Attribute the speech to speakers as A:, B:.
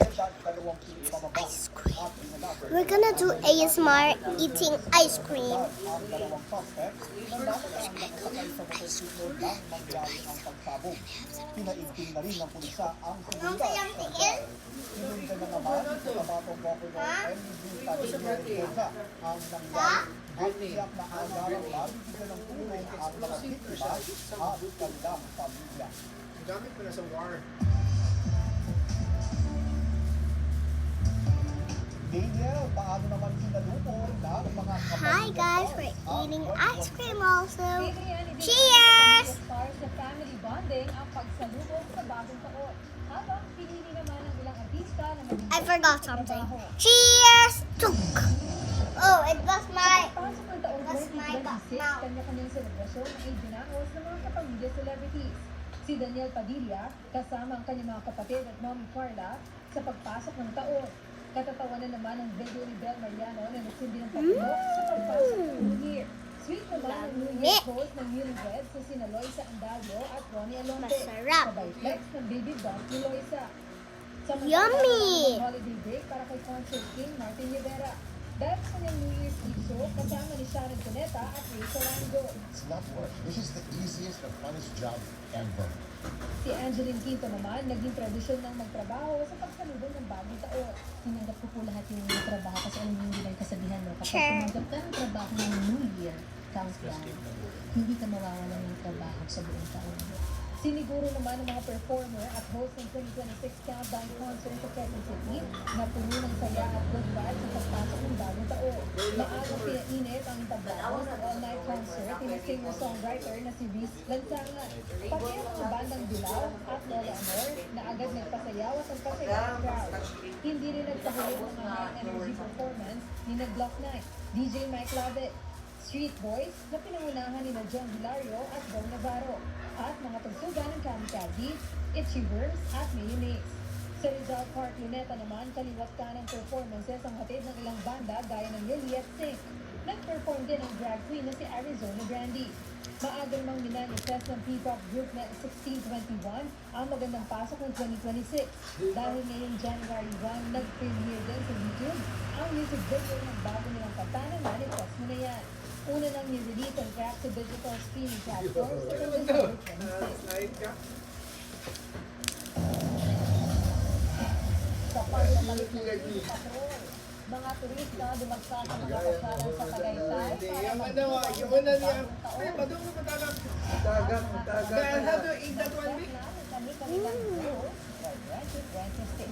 A: Ice cream. We're gonna do ASMR eating ice cream.
B: Gamit mo na sa war.
A: Hi guys, we're eating ice cream also. Cheers!
C: Stars sa family bonding ang pagsalubong sa bagong taon. Habang pinili naman ng ilang artista na maging
A: I forgot something. Cheers! Tuk! Oh, it was my...
C: pasok ng taong
A: That's my
C: 2026,
A: mouth.
C: kanya-kanyang selebrasyon ay dinakos ng mga kapamilya celebrities. Si Daniel Padilla, kasama ang kanyang mga kapatid at Mommy Carla sa pagpasok ng taon. Katatawanan naman ang video ni Bel Mariano na nagsindi ng patunok sa pagpasok ng New Year. Sweet naman ang New Year post ng newlyweds sa sina Loisa Andalio at Ronnie Alonte.
A: Masarap.
C: Sabay flex ng baby bump ni Loisa.
A: Yummy!
C: Holiday break para kay concert king Martin Rivera. Dahil sa kanyang New Year's Eve show, kasama ni Sharon Cuneta at Ray Sorango.
D: It's not work. This is the easiest and funnest job ever.
C: Si Angeline Quinto naman, naging tradisyon ng magtrabaho sa pagsalubong ng bagong taon. Tinanggap ko po lahat yung trabaho kasi alam niyo hindi lang kasabihan, no? Kapag
A: Sure.
C: tumanggap ka ng trabaho ng New Year, countdown, hindi ka mawawalan ng trabaho sa buong taon. Siniguro naman ng mga performer at host ng 2026 Countdown Concert sa Quezon City na puno ng saya at good vibes sa pagpasok ng bagong taon. Maagang pinainit ang entablado ng all-night concert ni singer-songwriter na si Reese Lansangan. Pati ang mga bandang Dilaw at Lola Amor na agad nagpasayaw at nagpasaya ang crowd. Hindi rin nagpahuli ng mga high-energy performance ni na Glock 9, DJ Mike Lovett, Street Boys na pinangunahan ni na John Hilario at Bo Navarro, at mga tugtugan ng Kamikaze, Itchy Worms at Mayonnaise. Sa Rizal Park, Luneta naman, kaliwat ka ng performances ang hatid ng ilang banda gaya ng Lily at Sing. Nag-perform din ang drag queen na si Arizona Grande. Maagang mang minanifest ng P-pop group na 1621 ang magandang pasok ng 2026. Dahil ngayong January 1, nag-premiere din sa YouTube ang music video ng bago nilang kanta na manifest mo na yan. Una nang nirelease ang track sa digital streaming platforms sa December 26.
B: Night ka?
C: Sa pagbabalik ng City Patrol, mga turista dumagsa sa mga pasyalan sa Tagaytay
B: Hindi,
C: para
B: yung
C: mag-
B: yung una niya.
C: bagong taon.
B: Ay, badong mo matagap.
C: Tagak.
B: Dahil how to eat that one week?
C: Kami-kami lang 2026.